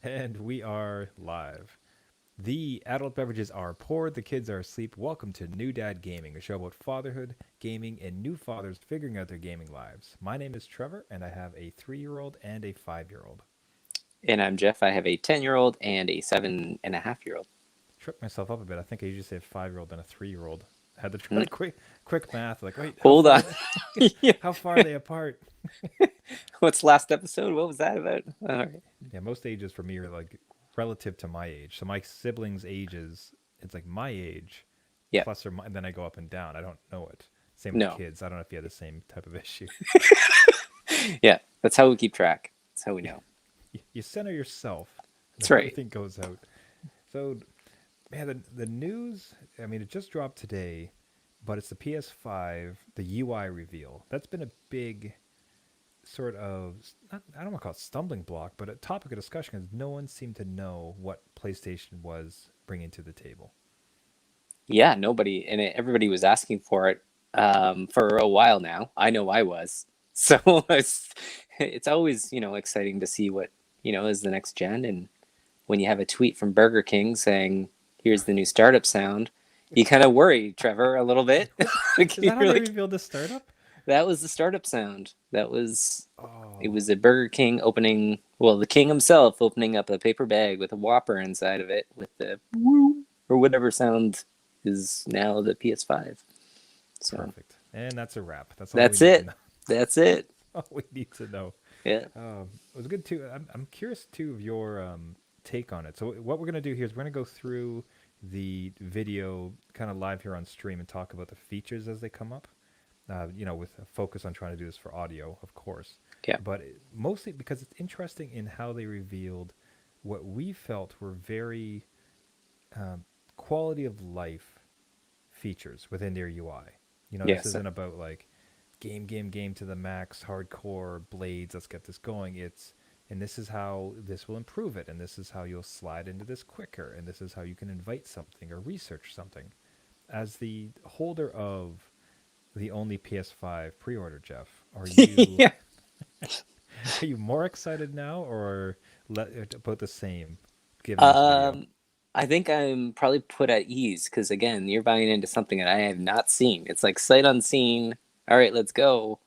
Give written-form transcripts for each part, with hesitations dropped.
And we are live. The adult beverages are poured, the kids are asleep. Welcome to New Dad Gaming, a show about fatherhood, gaming, and new fathers figuring out their gaming lives. My name is Trevor, and I have a 3-year-old and a 5-year-old. And I'm Jeff. I have a 10-year-old and a 7.5-year-old. Tripped myself up a bit. I think I usually say a 5-year-old and a 3-year-old. Had to try quick math. Like, wait, how Hold far? on. Yeah. How far are they apart? What's last episode? What was that about? All right. Yeah, most ages for me are like relative to my age. So my siblings' ages, it's like my age Yeah. plus or minus, then I go up and down. I don't know it. Same with No. kids. I don't know if you had the same type of issue. Yeah. That's how we keep track. That's how we Yeah. know. You center yourself, and That's then right. everything goes out. So, man, the news, I mean, it just dropped today, but it's the PS5, the UI reveal. That's been a big sort of, not, I don't want to call it stumbling block, but a topic of discussion because no one seemed to know what PlayStation was bringing to the table. Yeah. Nobody and everybody was asking for it for a while now. I know I was. So it's always exciting to see what is the next gen. And when you have a tweet from Burger King saying, "Here's the new startup sound," you kind of worry, Trevor, a little bit. Like, Is that how you're they like, revealed the startup? that was the startup sound. It Oh, was a Burger King opening, well, the king himself opening up a paper bag with a Whopper inside of it with the woo or whatever sound is now the PS5. So perfect. And that's a wrap. That's all we that's need to it. know. That's it. All we need to know. Yeah. It was good too. I'm curious too of your take on it. So what we're gonna do here is we're gonna go through the video kind of live here on stream and talk about the features as they come up. With a focus on trying to do this for audio, of course, Yeah. but mostly because it's interesting in how they revealed what we felt were very quality of life features within their UI. This Yes. isn't about like game to the max, hardcore blades. Let's get this going. And this is how this will improve it, and this is how you'll slide into this quicker, and this is how you can invite something or research something. As the holder of the only PS5 pre-order, Jeff, are you Yeah. are you more excited now or about the same given this video? Um, I think I'm probably put at ease because again, you're buying into something that I have not seen. It's like sight unseen. All right, let's go.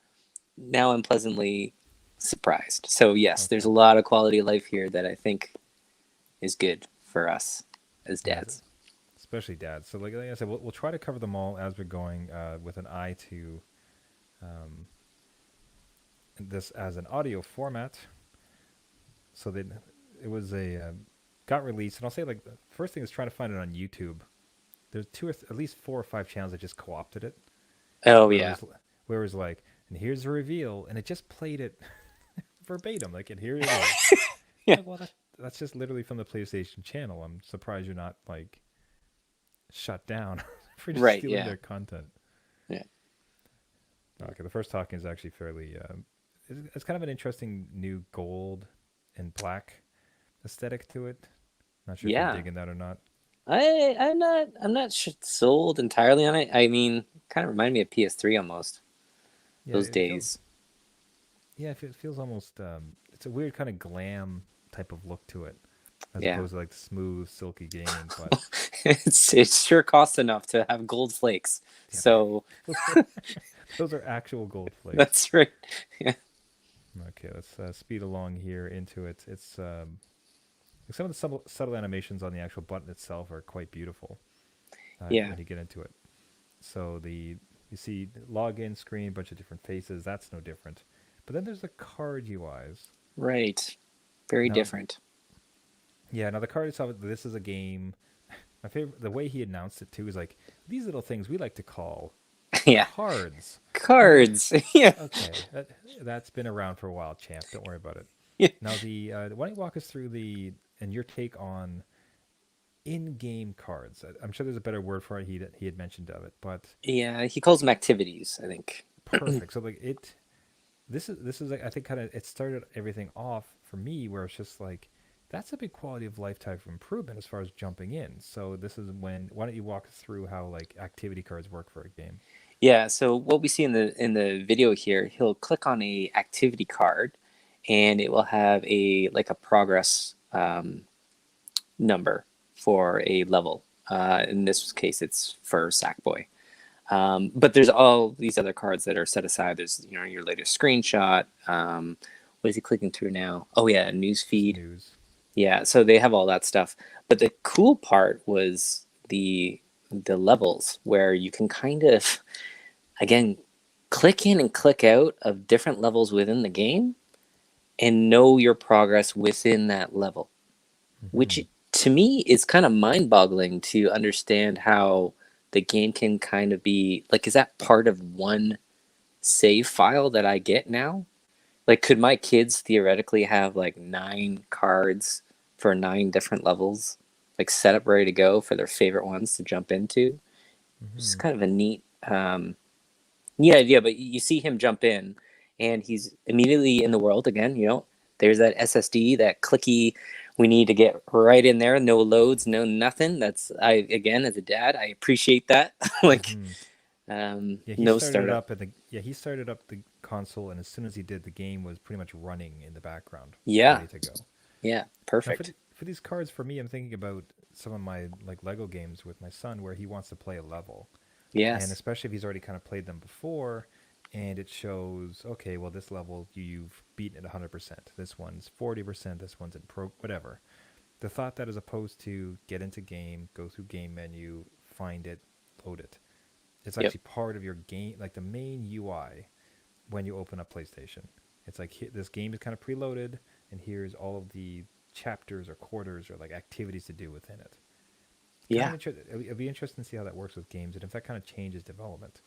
Now I'm pleasantly surprised. So yes, there's Okay. a lot of quality of life here that I think is good for us as Yeah, dads. especially dad. So like I said, we'll try to cover them all as we're going with an eye to um, this as an audio format. So that it was got released, and I'll say like the first thing is trying to find it on YouTube. There's at least 4 or 5 channels that just co-opted it, Oh where it yeah. was where it was like, and here's the reveal, and it just played it verbatim, like, and here it is. Yeah. Like, well, that's just literally from the PlayStation channel. I'm surprised you're not like shut down for just Right. stealing Yeah. their content. Yeah. Okay, the first talking is actually fairly. It's kind of an interesting new gold and black aesthetic to it. Not sure if you're Yeah. digging that or not. I'm not sold entirely on it. I mean, kind of remind me of PS3 almost. Yeah, Those it feels. days. Yeah, it feels almost. It's a weird kind of glam type of look to it, as Yeah. opposed to like smooth, silky gaming. But It sure costs enough to have gold flakes. yeah, So those are, those are actual gold flakes. that's right. Yeah. Okay, let's speed along here into it. It's some of the subtle animations on the actual button itself are quite beautiful Yeah. when you get into it. So you see login screen, bunch of different faces. That's no different. But then there's the card UIs. Right. Very Now, different. yeah, now the card itself. This is a game. My favorite, the way he announced it too, is like these little things we like to call Yeah. cards. I'm like, Cards. Yeah. okay, that's been around for a while, champ. Don't worry about it. Yeah. Now why don't you walk us through and your take on in-game cards? I'm sure there's a better word for it. He had mentioned of it, but Yeah. He calls them activities, I think. perfect. So like this is like, I think kind of it started everything off for me where it's just like that's a big quality of life type of improvement as far as jumping in. So this is when why don't you walk us through how like activity cards work for a game? Yeah. So what we see in the video here, he'll click on a activity card, and it will have a progress number for a level. In this case, it's for Sackboy. But there's all these other cards that are set aside. There's your latest screenshot. What is he clicking through now? Oh yeah, news Just feed. news. Yeah, so they have all that stuff. But the cool part was the levels where you can kind of again click in and click out of different levels within the game and know your progress within that level, which Hmm. to me is kind of mind-boggling to understand how the game can kind of be like, is that part of one save file that I get now? Like, could my kids theoretically have like 9 cards for 9 different levels, like set up ready to go for their favorite ones to jump into? It's Hmm. kind of a neat idea. But you see him jump in, and he's immediately in the world again. There's that SSD, that clicky. We need to get right in there. No loads, no nothing. That's I again as a dad, I appreciate that. Like, Hmm. Yeah, he no started it startup. up he started up the console, and as soon as he did, the game was pretty much running in the background, Yeah, ready to go. yeah, Now perfect. for these cards, for me, I'm thinking about some of my like Lego games with my son, where he wants to play a level, and Yes. especially if he's already kind of played them before, and it shows, okay, well, this level you've beaten it 100%. This one's 40%. This one's in pro, whatever. The thought that as opposed to get into game, go through game menu, find it, load it. It's Yep. actually part of your game, like the main UI when you open up PlayStation. It's like this game is kind of preloaded, and here's all of the chapters or quarters or like activities to do within it. Kind of Yeah. interesting. It'll be interesting to see how that works with games and if that kind of changes development.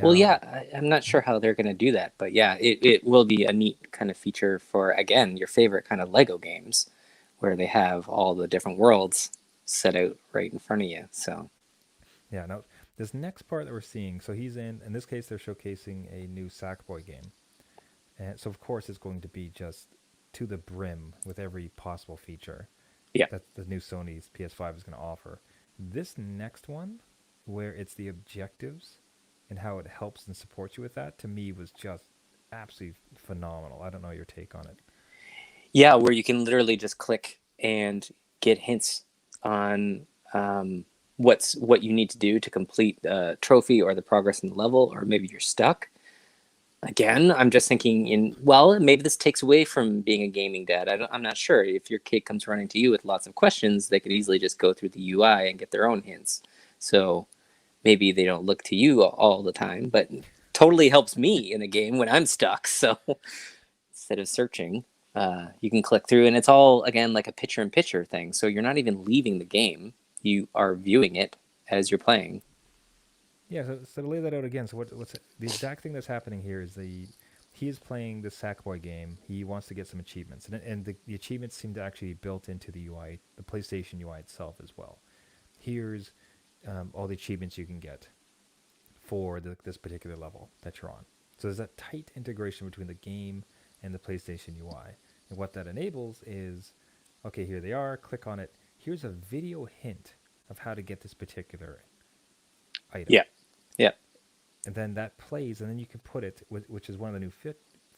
Well, Now, yeah, I'm not sure how they're going to do that, but yeah, it will be a neat kind of feature for, again, your favorite kind of Lego games where they have all the different worlds set out right in front of you. So, yeah, now this next part that we're seeing, so he's in this case, they're showcasing a new Sackboy game. And so, of course, it's going to be just to the brim with every possible feature yeah. that the new Sony's PS5 is going to offer. This next one, where it's the objectives and how it helps and supports you with that, to me was just absolutely phenomenal. I don't know your take on it. Yeah, where you can literally just click and get hints on what you need to do to complete the trophy or the progress in the level, or maybe you're stuck. Again, I'm just thinking well, maybe this takes away from being a gaming dad. I'm not sure. If your kid comes running to you with lots of questions, they could easily just go through the UI and get their own hints. So maybe they don't look to you all the time, but totally helps me in a game when I'm stuck. So instead of searching, you can click through, and it's all again like a picture-in-picture thing. So you're not even leaving the game; you are viewing it as you're playing. Yeah, so to lay that out again, so what's the exact thing that's happening here is he is playing the Sackboy game. He wants to get some achievements, and the achievements seem to actually be built into the UI, the PlayStation UI itself as well. Here's all the achievements you can get for this particular level that you're on. So there's that tight integration between the game and the PlayStation UI. And what that enables is, okay, here they are, click on it. Here's a video hint of how to get this particular item. Yeah, yeah, And then that plays, and then you can put it, which is one of the new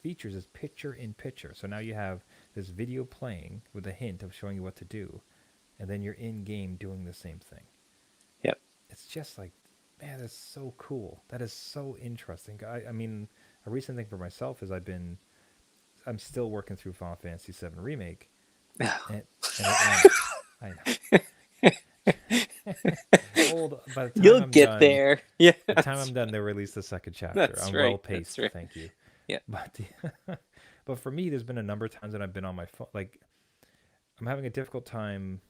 features, is picture in picture. So now you have this video playing with a hint of showing you what to do, and then you're in game doing the same thing. yeah. It's just like, man, that's so cool. That is so interesting. I mean, a recent thing for myself is I'm still working through Final Fantasy VII Remake, and I know. Old. By the time You'll I'm get done, there. Yeah, by the time I'm done, they'll release the second chapter. that's I'm well right. That's paced, right. thank you. Yeah, But but for me, there's been a number of times that I've been on my phone. Like I'm having a difficult time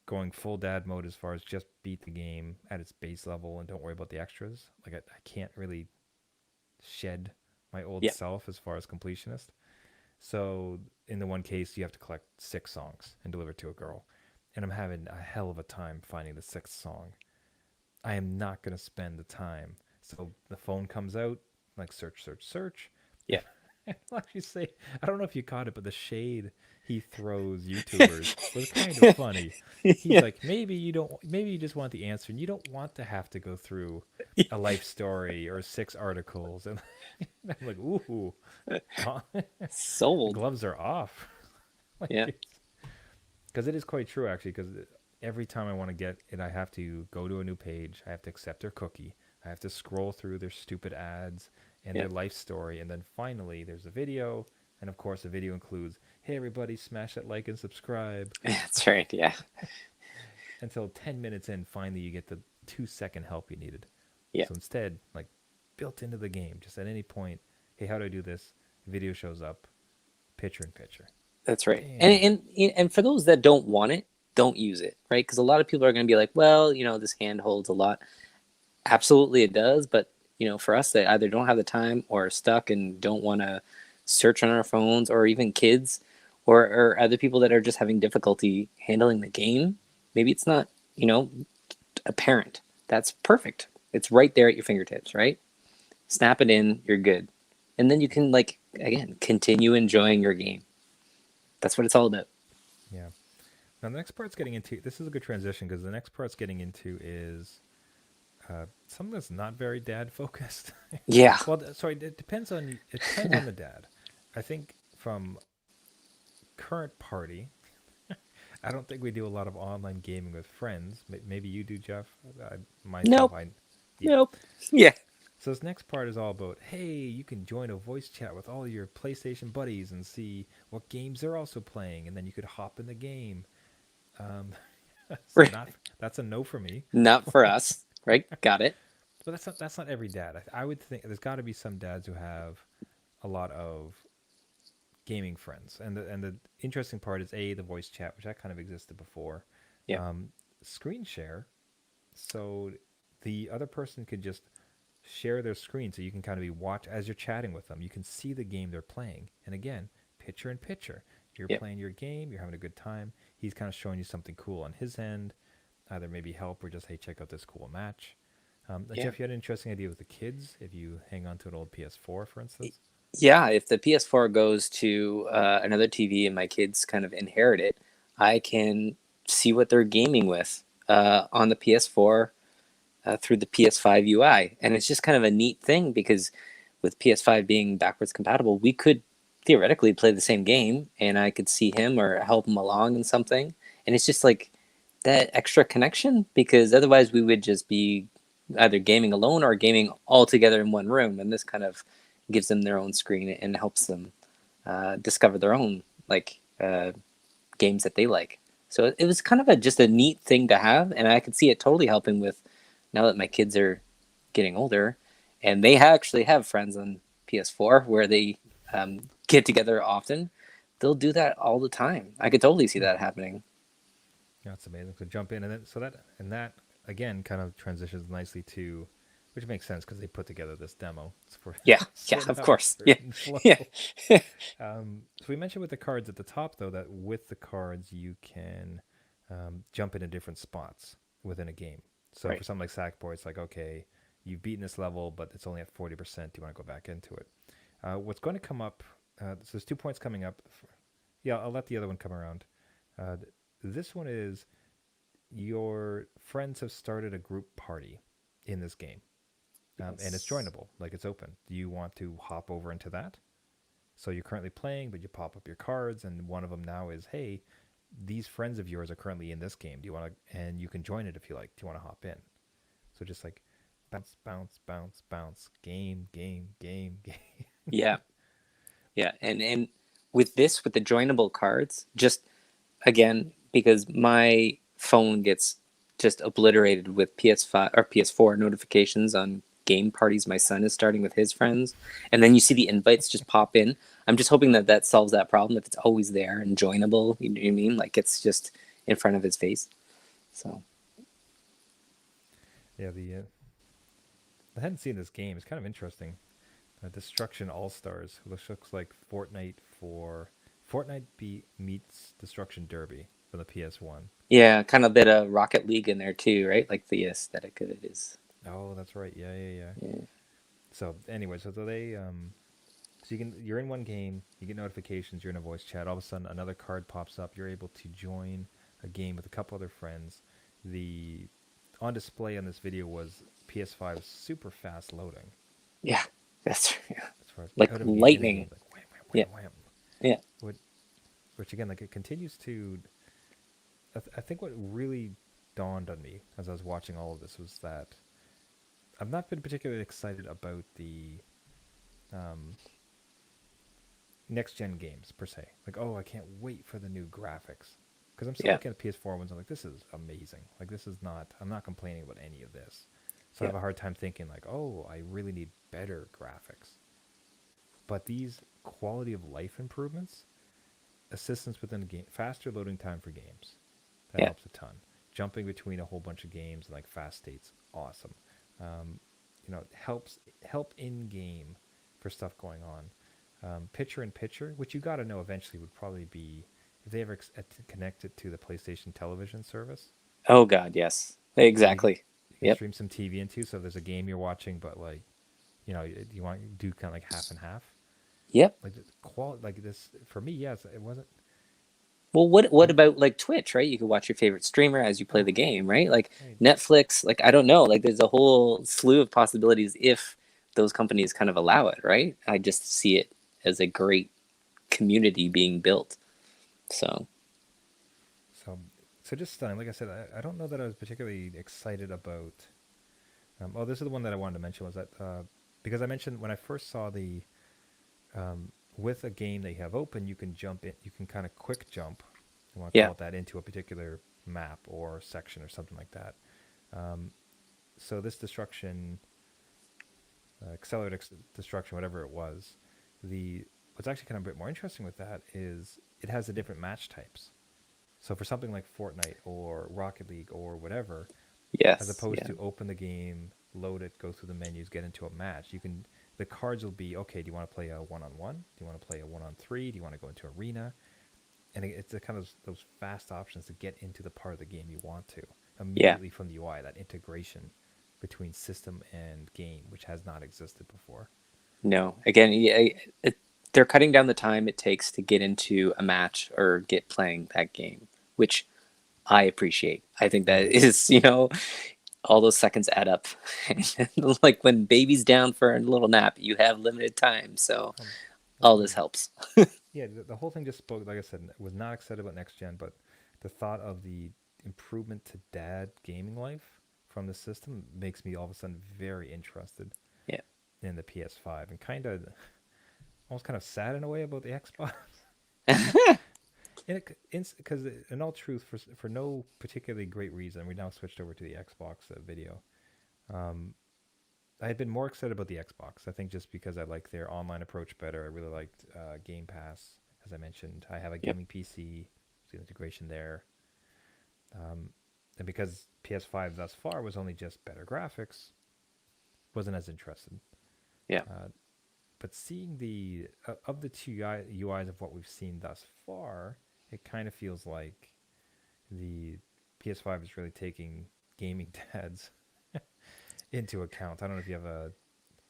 going full dad mode as far as just beat the game at its base level and don't worry about the extras. Like I can't really shed my old yeah, self as far as completionist. So in the one case, you have to collect 6 songs and deliver to a girl, and I'm having a hell of a time finding the 6th song. I am not going to spend the time. So the phone comes out, like search, search, search. yeah. I'll actually say, I don't know if you caught it, but the shade he throws YouTubers was kind of funny. He's Yeah. like, maybe you just want the answer, and you don't want to have to go through a life story or 6 articles. And I'm like, ooh, Sold. gloves are off. Yeah. Like, Because it is quite true, actually. Because every time I want to get it, I have to go to a new page. I have to accept their cookie. I have to scroll through their stupid ads and Yeah. their life story, and then finally there's a video. And of course, the video includes, "Hey, everybody, smash that like and subscribe." That's right. Yeah. Until 10 minutes in, finally you get the 2-second help you needed. Yeah. So instead, like built into the game, just at any point, hey, how do I do this? Video shows up, picture in picture. That's right. Damn. And for those that don't want it, don't use it, right? Because a lot of people are going to be like, well, this hand holds a lot. Absolutely, it does. But for us that either don't have the time or are stuck and don't want to search on our phones, or even kids, or other people that are just having difficulty handling the game, maybe it's not apparent. That's perfect. It's right there at your fingertips, right? Snap it in, you're good. And then you can, like, again, continue enjoying your game. That's what it's all about. Yeah. Now the next part's getting into, this is a good transition because the next part's getting into is something that's not very dad focused. Yeah. Well, sorry, it depends on the dad. I think from current party, I don't think we do a lot of online gaming with friends. Maybe you do, Jeff. Myself, Nope. yeah. Nope. Yeah. So this next part is all about, hey, you can join a voice chat with all your PlayStation buddies and see what games they're also playing, and then you could hop in the game. Um, so that's a no for me. Not for us, right? Got it. But that's not every dad. I would think there's got to be some dads who have a lot of gaming friends, and the interesting part is the voice chat, which that kind of existed before. Yeah. Screen share, so the other person could just share their screen, so you can kind of be watch as you're chatting with them. You can see the game they're playing, and again, picture in picture. You're Yeah. playing your game, you're having a good time. He's kind of showing you something cool on his end, either maybe help or just, hey, check out this cool match. Yeah. Jeff, you had an interesting idea with the kids. If you hang on to an old PS4, for instance. Yeah. If the PS4 goes to another TV and my kids kind of inherit it, I can see what they're gaming with on the PS4 through the PS5 UI. And it's just kind of a neat thing because with PS5 being backwards compatible, we could theoretically play the same game and I could see him or help him along in something. And it's just like that extra connection, because otherwise we would just be either gaming alone or gaming all together in one room. And this kind of gives them their own screen and helps them discover their own games that they like. So it was kind of just a neat thing to have, and I could see it totally helping with now that my kids are getting older, and they actually have friends on PS4 where they get together often. They'll do that all the time. I could totally see that happening. That's amazing. So jump in, and then that again kind of transitions nicely to, which makes sense because they put together this demo. It's for Yeah, yeah, sort of have a course. Yeah, certain flow. yeah, So we mentioned with the cards at the top, though, that with the cards you can jump into different spots within a game. So for right. something like Sackboy, it's like, okay, you've beaten this level, but it's only at 40%. Do you want to go back into it? What's going to come up? So there's 2 points coming up. Yeah, I'll let the other one come around. Uh, this one is your friends have started a group party in this game, and it's Yes. joinable, like it's open. Do you want to hop over into that? So you're currently playing, but you pop up your cards, and one of them now is, hey, these friends of yours are currently in this game. Do you want to? And you can join it if you like. Do you want to hop in? So just like bounce, bounce, bounce, bounce, game, game, game, game. Yeah, yeah, and with the joinable cards, just again because my phone gets just obliterated with PS5 or PS4 notifications on game parties my son is starting with his friends, and then you see the invites just pop in. I'm just hoping that that solves that problem, if it's always there and joinable. You know what I mean? Like it's just in front of his face. So Yeah, I hadn't seen this game. It's kind of interesting. Destruction All Stars, which looks like meets Destruction Derby for the PS1. yeah, kind of a bit of Rocket League in there too, right? Like the aesthetic of it is. Oh, that's right. Yeah, yeah, yeah. Yeah. So anyway, so they so you're in one game, you get notifications, you're in a voice chat. All of a sudden, another card pops up. You're able to join a game with a couple other friends. The on display on this video was PS5 super fast loading. Yeah, that's yeah. As far as Like out of in a game, lightning. like wham, Yeah, wham, wham. yeah, Which, which again, like it continues to I think what really dawned on me as I was watching all of this was that I've not been particularly excited about the um, next gen games per se. Like, oh, I can't wait for the new graphics because I'm still Yeah. looking at PS4 ones. I'm like, this is amazing. Like, this is not. I'm not complaining about any of this. So I Yeah. have a hard time thinking like, oh, I really need better graphics. But these quality of life improvements, assistance within the game, faster loading time for games, that Yeah. helps a ton. Jumping between a whole bunch of games like fast states, awesome. Um, help in game for stuff going on. Picture in picture, which you got to know eventually would probably be if they ever connect it to the PlayStation television service. Oh God, yes. So Exactly. you can Yep. stream some TV into. So if there's a game you're watching, but like you want to do kind of like half and half. Yep. Like the quality, like this for me, yes, it wasn't. Well, what It, about like Twitch, right? You could watch your favorite streamer as you play oh, the game, right? Like right. Netflix, like I don't know, like there's a whole slew of possibilities if those companies kind of allow it, right? I just see it as a great community being built. So, So, so just stunning. Like I said, I don't know that I was particularly excited about. Oh, this is the one that I wanted to mention was that because I mentioned when I first saw the with a game that you have open, you can jump in. You can kind of quick jump. I want to yeah. call it that into a particular map or section or something like that. Um, so this destruction, destruction, whatever it was, the what's actually kind of a bit more interesting with that is it has the different match types. So for something like Fortnite or Rocket League or whatever, as Yes. opposed Yeah. to open the game, load it, go through the menus, get into a match, you can the cards will be okay. Do you want to play a one-on-one? Do you want to play a one-on-three? Do you want to go into arena? And it's the kind of those fast options to get into the part of the game you want to Yeah. immediately from the UI. That integration between system and game, which has not existed before. No. Again, yeah, they're cutting down the time it takes to get into a match or get playing that game, which I appreciate. I think that Mm. is, all those seconds add up. Like when baby's down for a little nap, you have limited time. So Um, all well, this helps. yeah, the whole thing just spoke. Like I said, was not excited about next gen, but the thought of the improvement to dad gaming life from the system makes me all of a sudden very interested Yeah. in the PS5 and kind of almost kind of sad in a way about the Xbox. Because in all truth, for no particularly great reason, we now switched over to the Xbox video. Um, I had been more excited about the Xbox. I think just because I like their online approach better. I really liked Game Pass, as I mentioned. I have a Yep. gaming PC, so the integration there. Um, and because PS5 thus far was only just better graphics, wasn't as interested. Yeah. Uh, but seeing the of the two UIs of what we've seen thus far, it kind of feels like the PS5 is really taking gaming dads into account. I don't know if you have a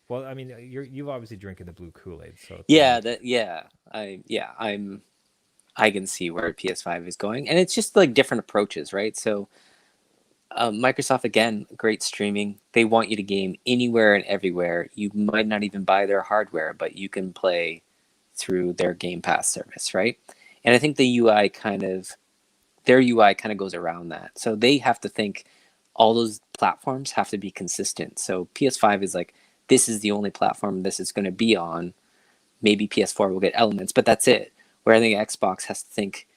well. I mean, you've obviously drinking the blue Kool Aid, so it's Yeah. like That. Yeah. I can see where PS5 is going, and it's just like different approaches, right? So Microsoft again, great streaming. They want you to game anywhere and everywhere. You might not even buy their hardware, but you can play through their Game Pass service, right? And I think their UI kind of goes around that. So they have to think all those platforms have to be consistent. So PS5 is like, this is the only platform this is going to be on. Maybe PS4 will get elements, but that's it. Where I think Xbox has to think,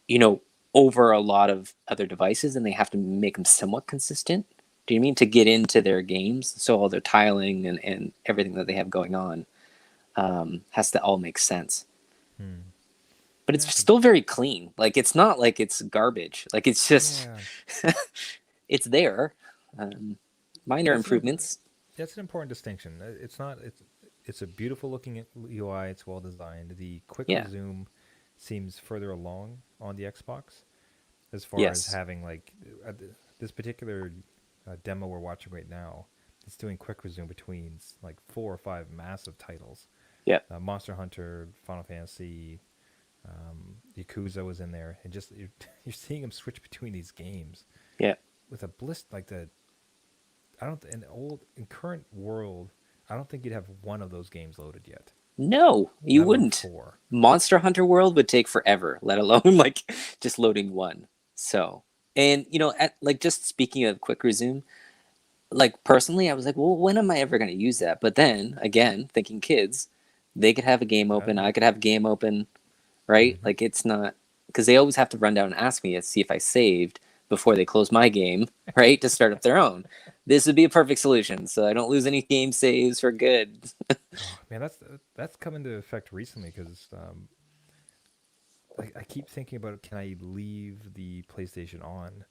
you know, over a lot of other devices and they have to make them somewhat consistent. Do you mean to get into their games? So all their tiling and everything that they have going on has to all make sense. hmm. But Yeah, it's still very clean. Like it's not like it's garbage. Like it's just yeah. it's there. Um, Minor That's an improvements. that's an important distinction. It's not it's a beautiful looking UI. It's well designed. The quick Yeah. resume seems further along on the Xbox as far as Yes. having like this particular demo we're watching right now. It's doing quick resume between like 4 or 5 massive titles. Yeah. Monster Hunter, Final Fantasy, Yakuza was in there, and just you're seeing them switch between these games Yeah. with a bliss like the I don't in current world I don't think you'd have one of those games loaded yet, No, you let alone wouldn't. four. Monster Hunter World would take forever, let alone like just loading one. So, and at like just speaking of quick resume, like personally, I was like, well, when am I ever going to use that? But then again, thinking kids, they could have a game open, Exactly. I could have a game open, right? Hmm. Like it's not because they always have to run down and ask me to see if I saved before they close my game, right? To start up their own. This would be a perfect solution, so I don't lose any game saves for good. Oh man, that's come into effect recently because I keep thinking about can I leave the PlayStation on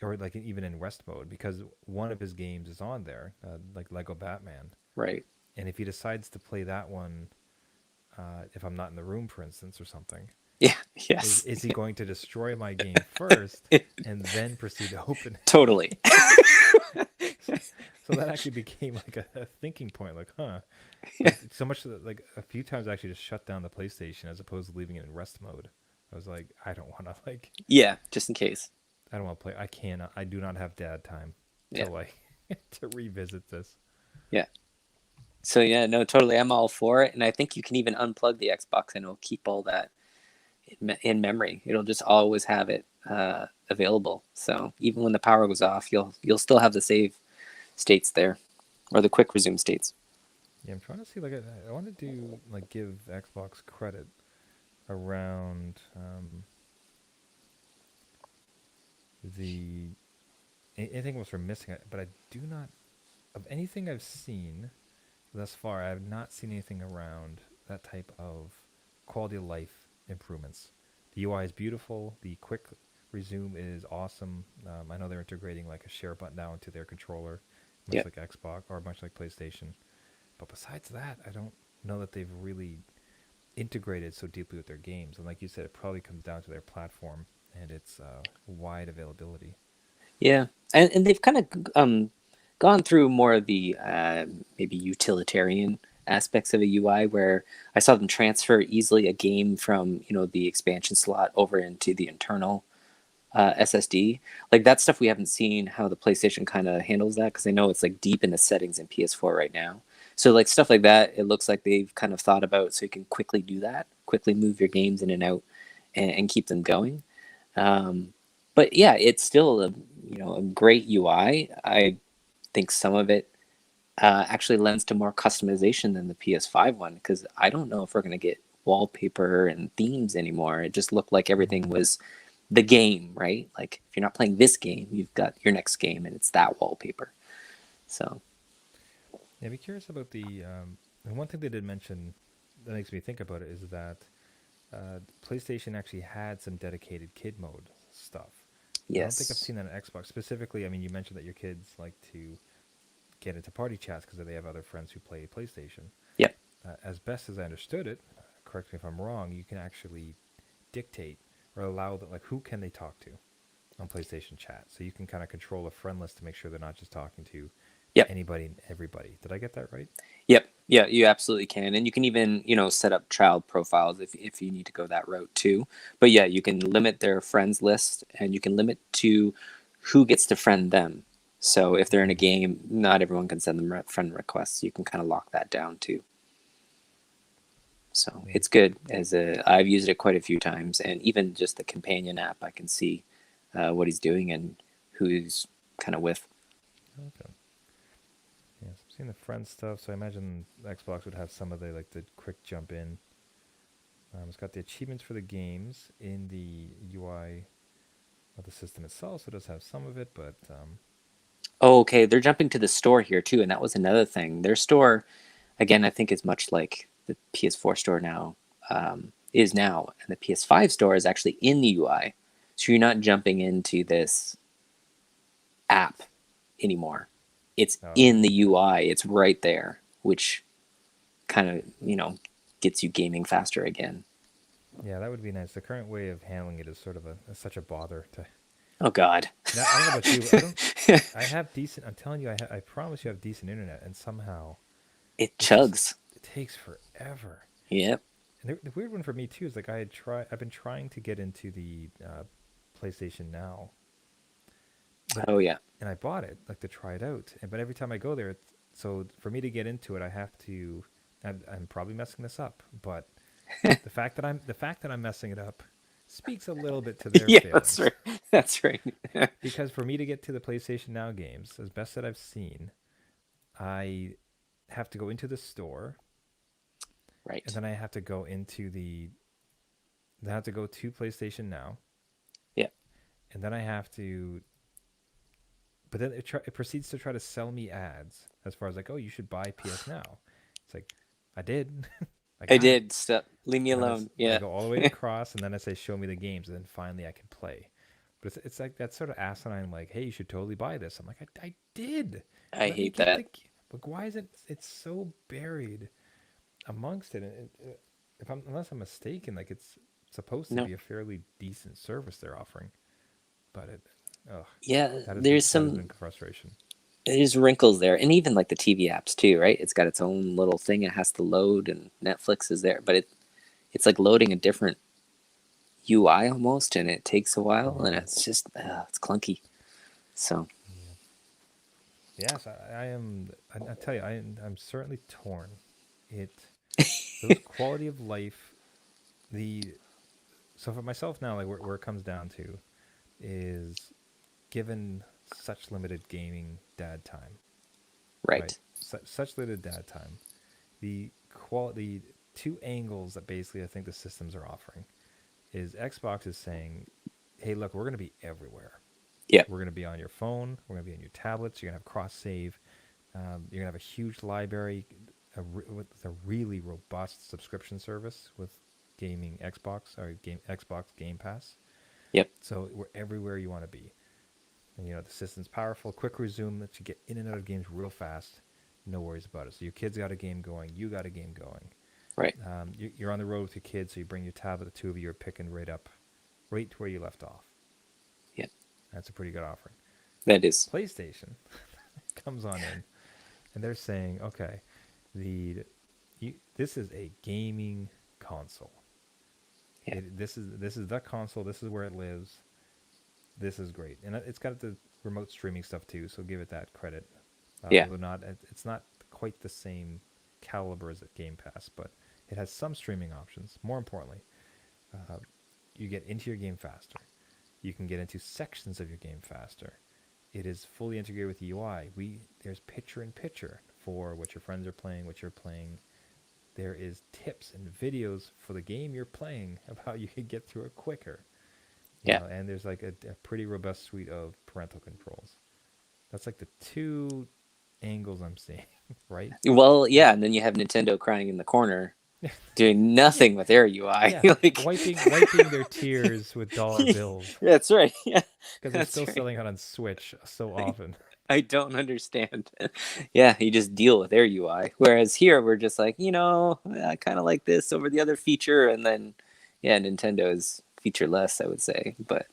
or like even in rest mode because one of his games is on there, like Lego Batman, Right. and if he decides to play that one, if I'm not in the room, for instance, or something, Yeah. is Yes. is he going to destroy my game first and then proceed to open Totally. it? So that actually became like a thinking point, like, huh? Like so much that like a few times I actually just shut down the PlayStation as opposed to leaving it in rest mode. I was like, I don't want to like, Yeah. Just in case. I don't want to play. I cannot. I do not have dad time to Yeah. like to revisit this. Yeah. So yeah, no, totally. I'm all for it, and I think you can even unplug the Xbox, and it'll keep all that in memory. It'll just always have it available. So even when the power goes off, you'll still have the save states there, or the quick resume states. Yeah, I'm trying to see. Like, I want to do like give Xbox credit around the anything else we're missing. But I do not of anything I've seen thus far. I have not seen anything around that type of quality of life improvements. The UI is beautiful. The quick resume is awesome. I know they're integrating like a share button now into their controller, much Yeah, like Xbox or much like PlayStation. But besides that, I don't know that they've really integrated so deeply with their games. And like you said, it probably comes down to their platform and its wide availability. yeah, and they've kind of gone through more of the maybe utilitarian aspects of a UI, where I saw them transfer easily a game from the expansion slot over into the internal SSD. Like that stuff we haven't seen how the PlayStation kind of handles that, because I know it's like deep in the settings in PS4 right now. So like stuff like that, it looks like they've kind of thought about so you can quickly do that, quickly move your games in and out, and keep them going. But yeah, it's still a great UI. I think some of it actually lends to more customization than the PS5 one, because I don't know if we're going to get wallpaper and themes anymore. It just looked like everything Mm. was the game, right? Like if you're not playing this game, you've got your next game and it's that wallpaper. So Yeah, I'd be curious about the. And one thing they did mention that makes me think about it is that PlayStation actually had some dedicated kid mode stuff. I don't think I've yes. seen that on Xbox specifically. I mean, you mentioned that your kids like to get into party chats because they have other friends who play PlayStation. Yep. As best as I understood it, correct me if I'm wrong, you can actually dictate or allow that like who can they talk to on PlayStation chat. So you can kind of control a friend list to make sure they're not just talking to Yep. anybody and everybody. Did I get that right? Yep. Yeah, you absolutely can. And you can even, set up child profiles if you need to go that route too. But yeah, you can limit their friends list, and you can limit to who gets to friend them. So if they're in a Mm. game, not everyone can send them friend requests. You can kind of lock that down too. So Yeah. it's good I've used it quite a few times, and even just the companion app, I can see what he's doing and who he's kind of with. Okay. Yeah, so I've seen the friend stuff, so I imagine Xbox would have some of the like the quick jump in. It's got the achievements for the games in the UI of the system itself, so it does have some of it, but Oh, okay. They're jumping to the store here too, and that was another thing. Their store, again, I think is much like the PS4 store now is now, and the PS5 store is actually in the UI. So you're not jumping into this app anymore. It's in oh, the UI. It's right there, which kind of gets you gaming faster again. yeah, that would be nice. The current way of handling it is sort of such a bother to. Oh God. Now, I don't know about you, but I don't. I have decent. I'm telling you, I promise you, I have decent internet, and somehow It it just chugs. it takes forever. Yep. And the weird one for me too is like I've been trying to get into the PlayStation Now, but Oh yeah. and I bought it like to try it out, and but every time I go there, so for me to get into it, I have to. I'm probably messing this up, but the fact that I'm messing it up speaks a little bit to their Yeah, that's failings. right. That's right. Because for me to get to the PlayStation Now games, as best that I've seen, I have to go into the store, and Right. then I have to go into the. I have to go to PlayStation Now, Yeah. and then I have to. But then it proceeds to try to sell me ads as far as like, oh, you should buy PS Now. It's like, I did, I I got it, did. Stop. Leave me and then alone. I Yeah. go all the way across, and then I say, show me the games, and then finally I can play. But it's like that sort of asinine, like, hey, you should totally buy this. I'm like, I did. I Let me hate get that. the. Like, why is it? It's so buried amongst it. And if unless I'm mistaken, like it's supposed to No. be a fairly decent service they're offering, but ugh, Yeah, that has been frustration. there's wrinkles there, and even like the TV apps too, right? It's got its own little thing it has to load, and Netflix is there, but it's like loading a different UI almost, and it takes a while, and Mm-hmm. it's just it's clunky. So Yeah. Yes, I am. I tell you, I'm certainly torn. It those quality of life. The so for myself now, like where it comes down to is given such limited gaming dad time, right? right, Such limited dad time. The quality, two angles that basically I think the systems are offering is Xbox is saying, hey, look, we're going to be everywhere. yeah, We're going to be on your phone. We're going to be on your tablets. You're going to have cross save. You're going to have a huge library with a really robust subscription service with gaming Xbox or Xbox Game Pass. yep, So we're everywhere you want to be. And the system's powerful. Quick resume lets you get in and out of games real fast. No worries about it. So your kids got a game going. You got a game going. right, You're on the road with your kids, so you bring your tablet. The two of you are picking right up, right to where you left off. yeah. That's a pretty good offering. That is PlayStation comes on in, and they're saying, okay, this is a gaming console. yeah, This is the console. This is where it lives. This is great, and it's got the remote streaming stuff too. So give it that credit. yeah, Although it's not quite the same caliber as a Game Pass, but it has some streaming options. More importantly, uh, you get into your game faster. You can get into sections of your game faster. It is fully integrated with the UI. There's picture in picture for what your friends are playing, what you're playing. There is tips and videos for the game you're playing of how you can get through it quicker. yeah. And there's like a pretty robust suite of parental controls. That's like the two angles I'm seeing, right? Well, yeah, and then you have Nintendo crying in the corner, doing Yeah, nothing with their UI. yeah, Like, wiping their tears with dollar bills that's right. Yeah, because they're that's still right. selling it on Switch so often. I don't understand. Yeah, you just deal with their UI. Whereas here, we're just like, I kind of like this over the other feature. And then, yeah, Nintendo is featureless, I would say. But,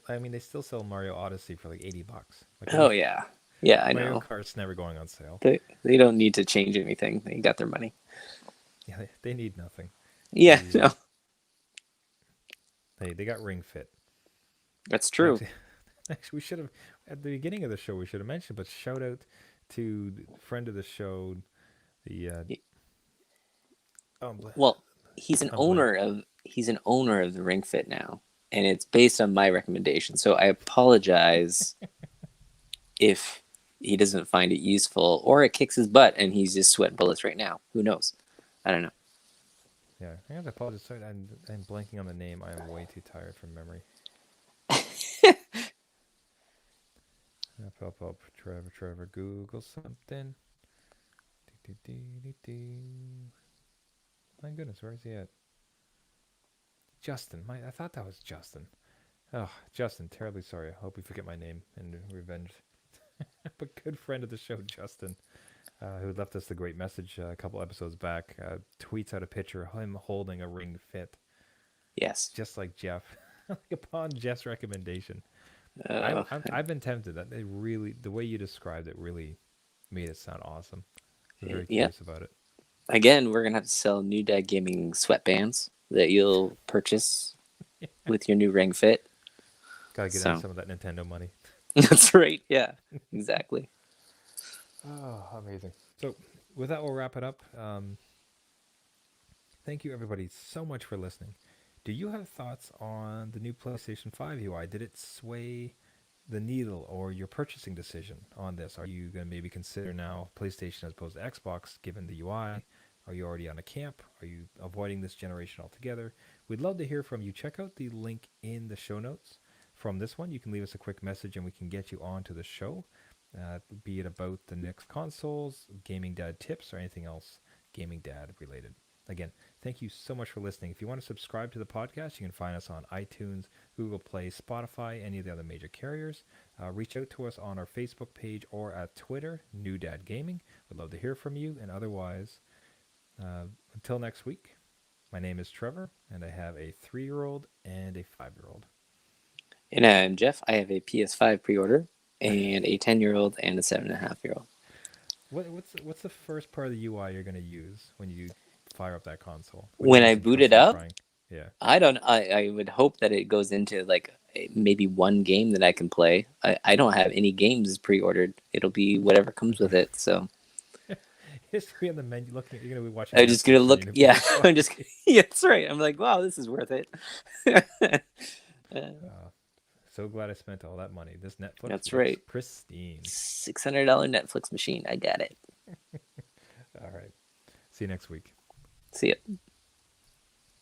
I mean, they still sell Mario Odyssey for like $80. Like, what do oh, you? yeah. Yeah, I Mario know. Kart's never going on sale. They don't need to change anything. They got their money. Yeah, they need nothing. Yeah, The no, they got Ring Fit. that's true. Actually, actually, we should have at the beginning of the show we should have mentioned. But shout out to the friend of the show, the oh, Well, he's an I'm blank. owner of the Ring Fit now, and it's based on my recommendation. So I apologize if he doesn't find it useful or it kicks his butt and he's just sweating bullets right now. Who knows? I don't know. Yeah, I have to apologize. Sorry, I'm blanking on the name. I am way too tired from memory. Up, Trevor, Google something. My goodness, where is he at? Justin. I thought that was Justin. Oh, Justin, terribly sorry. I hope you forget my name in revenge. But good friend of the show, Justin, who left us the great message a couple episodes back, tweets out a picture of him holding a Ring Fit, Yes. just like Jeff, upon Jeff's recommendation. Uh, I've been tempted. That they really the way you described it really made it sound awesome. I was very yeah. curious about it. Again, we're gonna have to sell New Dad Gaming sweatbands that you'll purchase with your new Ring Fit. Gotta get in So some of that Nintendo money. that's right. Yeah. Exactly. Oh, amazing. So with that, we'll wrap it up. Thank you everybody so much for listening. Do you have thoughts on the new PlayStation 5 UI? Did it sway the needle or your purchasing decision on this? Are you going to maybe consider now PlayStation as opposed to Xbox given the UI? Are you already on a camp? Are you avoiding this generation altogether? We'd love to hear from you. Check out the link in the show notes from this one. You can leave us a quick message and we can get you onto the show, be it about the next consoles, gaming dad tips, or anything else gaming dad related. Again, thank you so much for listening. If you want to subscribe to the podcast, you can find us on iTunes, Google Play, Spotify, any of the other major carriers. Reach out to us on our Facebook page or at Twitter, New Dad Gaming. We'd love to hear from you. And otherwise, until next week, my name is Trevor, and I have a 3-year-old and a 5-year-old. And I'm Jeff. I have a PS5 pre-order and a 10-year-old and a 7.5-year-old. What's the first part of the UI you're going to use when you fire up that console? When I boot it up, yeah. I would hope that it goes into like maybe one game that I can play. I don't have any games pre-ordered. It'll be whatever comes with it. So just be on the menu looking. You're gonna be watching. I'm just gonna look. Yeah, I'm just. Yeah, that's right. I'm like, wow, this is worth it. So glad I spent all that money. This Netflix. That's right. Pristine. $600 Netflix machine. I got it. All right. See you next week. See ya.